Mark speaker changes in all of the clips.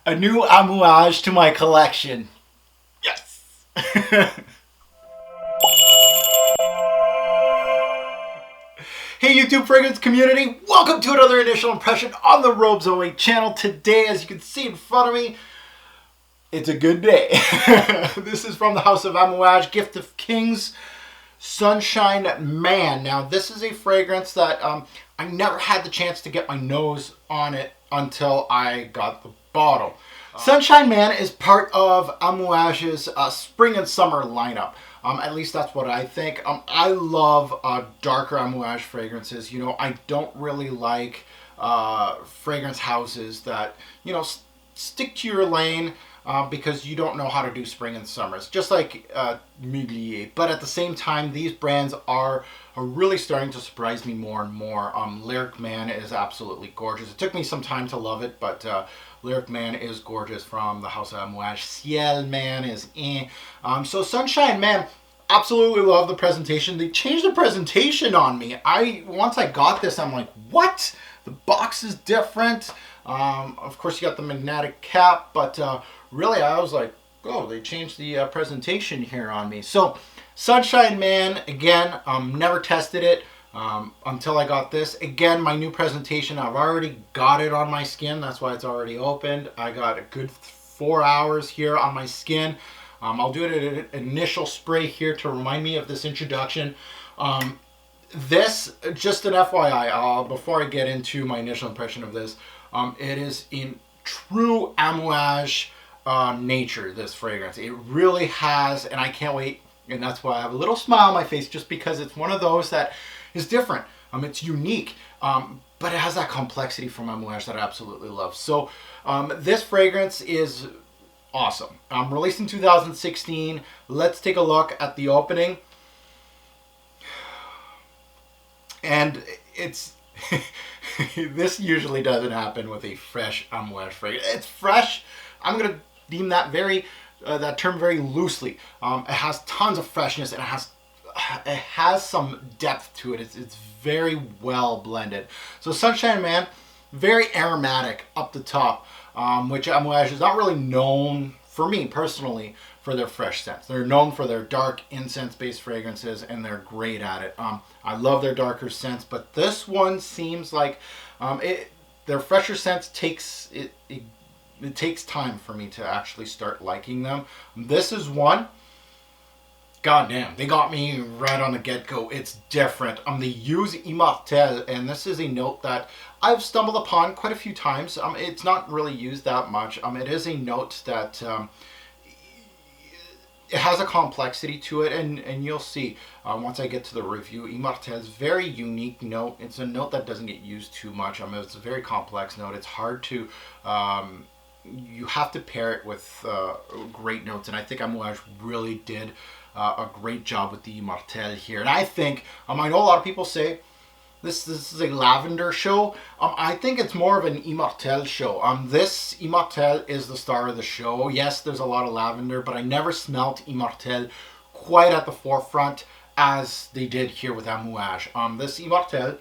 Speaker 1: A new Amouage to my collection. Yes. Hey YouTube fragrance community, welcome to another initial impression on the Robes Away channel. Today, as you can see in front of me, it's a good day. This is from the House of Amouage, Gift of Kings, Sunshine Man. Now this is a fragrance that I never had the chance to get my nose on it until I got the bottle. Sunshine Man is part of Amouage's spring and summer lineup. At least that's what I think. I love darker Amouage fragrances. You know, I don't really like fragrance houses that, you know, stick to your lane because you don't know how to do spring and summer. It's just like Mugler. But at the same time, these brands are really starting to surprise me more and more. Lyric Man is absolutely gorgeous. It took me some time to love it, but Lyric Man is gorgeous from the House of Amouage. Ciel Man is so Sunshine Man, absolutely love the presentation. They changed the presentation on me. Once I got this, I'm like, what? The box is different. Of course, you got the magnetic cap, but really, I was like, oh, they changed the presentation here on me. So, Sunshine Man, again, never tested it until I got this. Again, my new presentation, I've already got it on my skin. That's why it's already opened. I got a good 4 hours here on my skin. I'll do it an initial spray here to remind me of this introduction. This, just an FYI, before I get into my initial impression of this, it is in true Amouage nature, this fragrance. It really has, and I can't wait, and that's why I have a little smile on my face, just because it's one of those that is different. It's unique, but it has that complexity from Amouage that I absolutely love. So this fragrance is awesome. Released in 2016. Let's take a look at the opening. And it's this usually doesn't happen with a fresh Amouage fragrance. It's fresh. I'm gonna deem that that term very loosely. It has tons of freshness, and it has some depth to it. It's very well blended. So Sunshine Man, very aromatic up the top, which Amouage is not really known, for me personally, for their fresh scents. They're known for their dark incense-based fragrances, and they're great at it. I love their darker scents, but this one seems like their fresher scents it takes time for me to actually start liking them. This is one. God damn, they got me right on the get-go. It's different. They use Immortel, and this is a note that I've stumbled upon quite a few times. It's not really used that much. It is a note that it has a complexity to it, and you'll see once I get to the review. Immortel's very unique note. It's a note that doesn't get used too much. It's a very complex note. It's hard to you have to pair it with great notes, and I think Amouage really did a great job with the Immortel here. And I think, I know a lot of people say this is a lavender show. I think it's more of an Immortel show. This Immortel is the star of the show. Yes, there's a lot of lavender, but I never smelt Immortel quite at the forefront as they did here with Amouage. This Immortel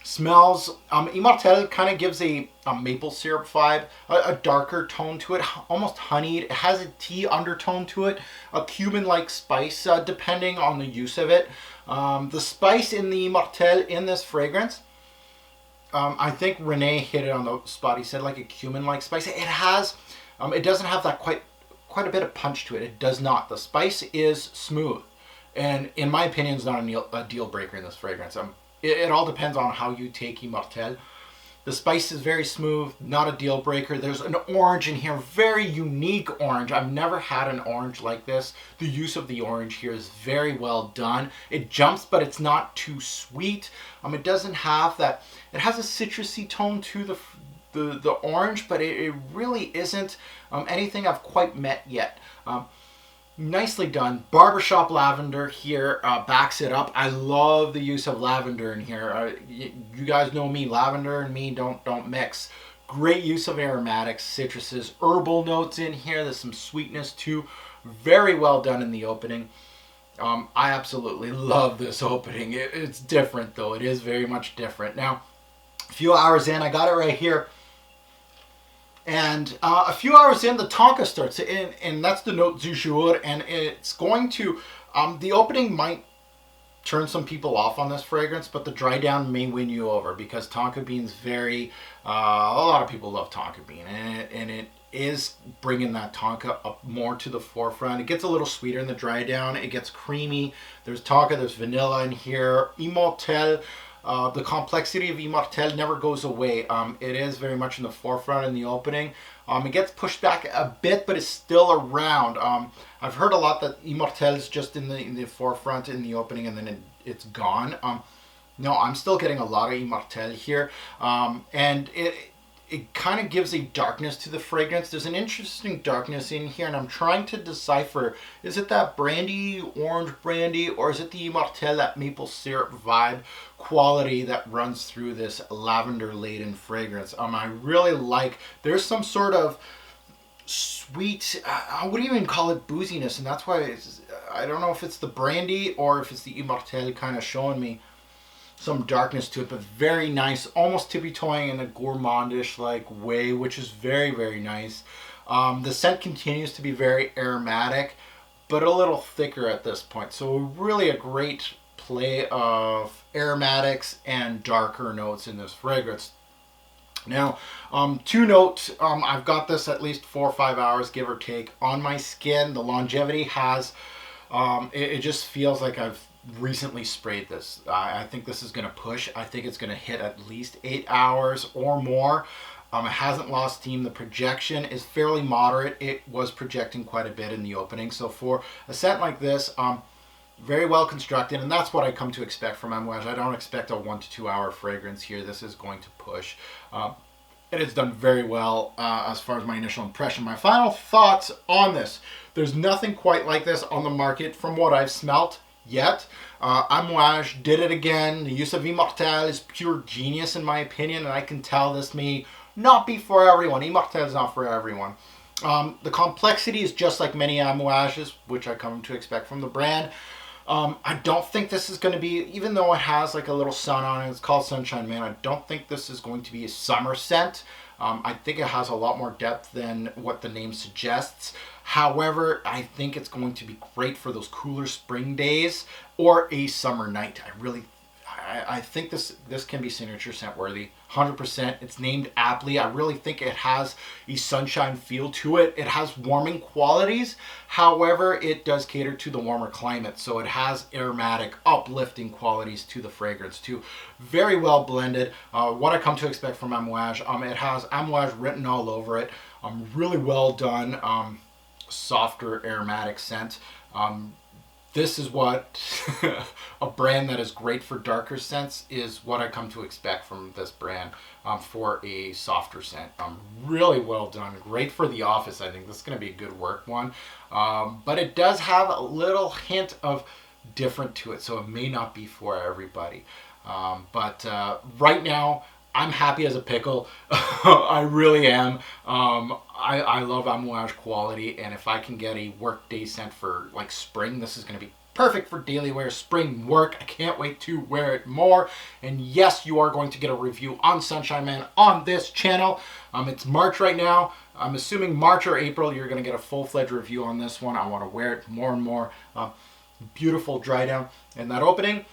Speaker 1: smells, Immortel kind of gives a maple syrup vibe, a darker tone to it, almost honeyed. It has a tea undertone to it, a cumin-like spice, depending on the use of it. The spice in the Immortel in this fragrance, I think Renee hit it on the spot. He said like a cumin-like spice. It has, it doesn't have that quite a bit of punch to it. It does not. The spice is smooth, and in my opinion, is not a deal breaker in this fragrance. It all depends on how you take Immortel. The spice is very smooth, not a deal breaker. There's an orange in here, very unique orange. I've never had an orange like this. The use of the orange here is very well done. It jumps, but it's not too sweet. It doesn't have that. It has a citrusy tone to the orange, but it really isn't anything I've quite met yet. Nicely done. Barbershop lavender here backs it up. I love the use of lavender in here. You guys know me. Lavender and me don't mix. Great use of aromatics, citruses, herbal notes in here. There's some sweetness too. Very well done in the opening. I absolutely love this opening. It's different though. It is very much different. Now, a few hours in, I got it right here. And a few hours in, the tonka starts, and that's the note du jour, and it's going to, the opening might turn some people off on this fragrance, but the dry down may win you over, because tonka bean's very, a lot of people love tonka bean, and it is bringing that tonka up more to the forefront. It gets a little sweeter in the dry down. It gets creamy. There's tonka, there's vanilla in here. Immortel. The complexity of Immortel never goes away. It is very much in the forefront in the opening. It gets pushed back a bit, but it's still around. I've heard a lot that Immortel is just in the forefront in the opening, and then it's gone. No, I'm still getting a lot of Immortel here, and it kind of gives a darkness to the fragrance. There's an interesting darkness in here, and I'm trying to decipher, is it that brandy, orange brandy, or is it the Immortel, that maple syrup vibe quality that runs through this lavender laden fragrance. I really like, there's some sort of sweet, I wouldn't even call it booziness, and that's why I don't know if it's the brandy or if it's the Immortel kind of showing me some darkness to it, but very nice, almost tippy-toeing in a gourmandish like way, which is very, very nice. The scent continues to be very aromatic, but a little thicker at this point. So really a great play of aromatics and darker notes in this fragrance. Now, to note, I've got this at least 4 or 5 hours, give or take, on my skin. The longevity has, it just feels like I've recently sprayed this. I think this is going to push. I think it's going to hit at least 8 hours or more. It hasn't lost steam. The projection is fairly moderate. It was projecting quite a bit in the opening. So for a scent like this, very well constructed, and that's what I come to expect from Amouage. I don't expect a 1 to 2 hour fragrance here. This is going to push. It has done very well as far as my initial impression. My final thoughts on this. There's nothing quite like this on the market from what I've smelt yet. Amouage did it again. The use of Immortel is pure genius in my opinion, and I can tell this may not be for everyone. Immortel is not for everyone. The complexity is just like many Amouages, which I come to expect from the brand. I don't think this is going to be, even though it has like a little sun on it, it's called Sunshine Man, I don't think this is going to be a summer scent. I think it has a lot more depth than what the name suggests. However, I think it's going to be great for those cooler spring days or a summer night. I think this can be signature scent worthy, 100%. It's named aptly. I really think it has a sunshine feel to it. It has warming qualities. However, it does cater to the warmer climate, so it has aromatic, uplifting qualities to the fragrance too. Very well blended. What I come to expect from Amouage, it has Amouage written all over it. Really well done. Softer aromatic scent. This is what a brand that is great for darker scents is what I come to expect from this brand for a softer scent. Really well done. Great for the office. I think this is going to be a good work one. But it does have a little hint of different to it, so it may not be for everybody. But right now, I'm happy as a pickle. I really am. I love Amouage quality, and if I can get a workday scent for like spring, this is going to be perfect for daily wear, spring work. I can't wait to wear it more. And yes, you are going to get a review on Sunshine Man on this channel. It's March right now. I'm assuming March or April, you're going to get a full-fledged review on this one. I want to wear it more and more. Beautiful dry down. And that opening,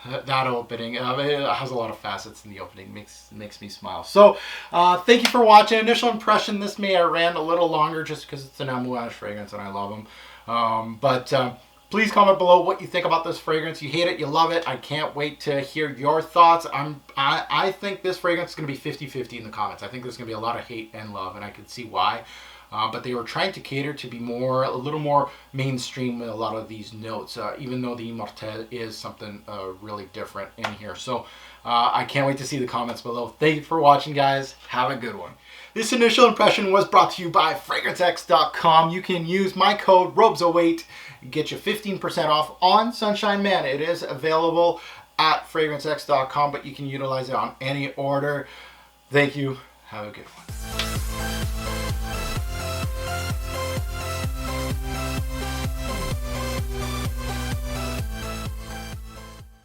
Speaker 1: it has a lot of facets in the opening. Makes me smile. So thank you for watching. Initial impression, this may have ran a little longer just because it's an Amouage fragrance and I love them. Please comment below what you think about this fragrance. You hate it, you love it. I can't wait to hear your thoughts. I think this fragrance is going to be 50-50 in the comments. I think there's going to be a lot of hate and love, and I can see why. But they were trying to cater to be a little more mainstream with a lot of these notes, even though the Immortel is something really different in here. So I can't wait to see the comments below. Thank you for watching, guys. Have a good one. This initial impression was brought to you by FragranceX.com. You can use my code ROBES08 and get you 15% off on Sunshine Man. It is available at FragranceX.com, but you can utilize it on any order. Thank you. Have a good one.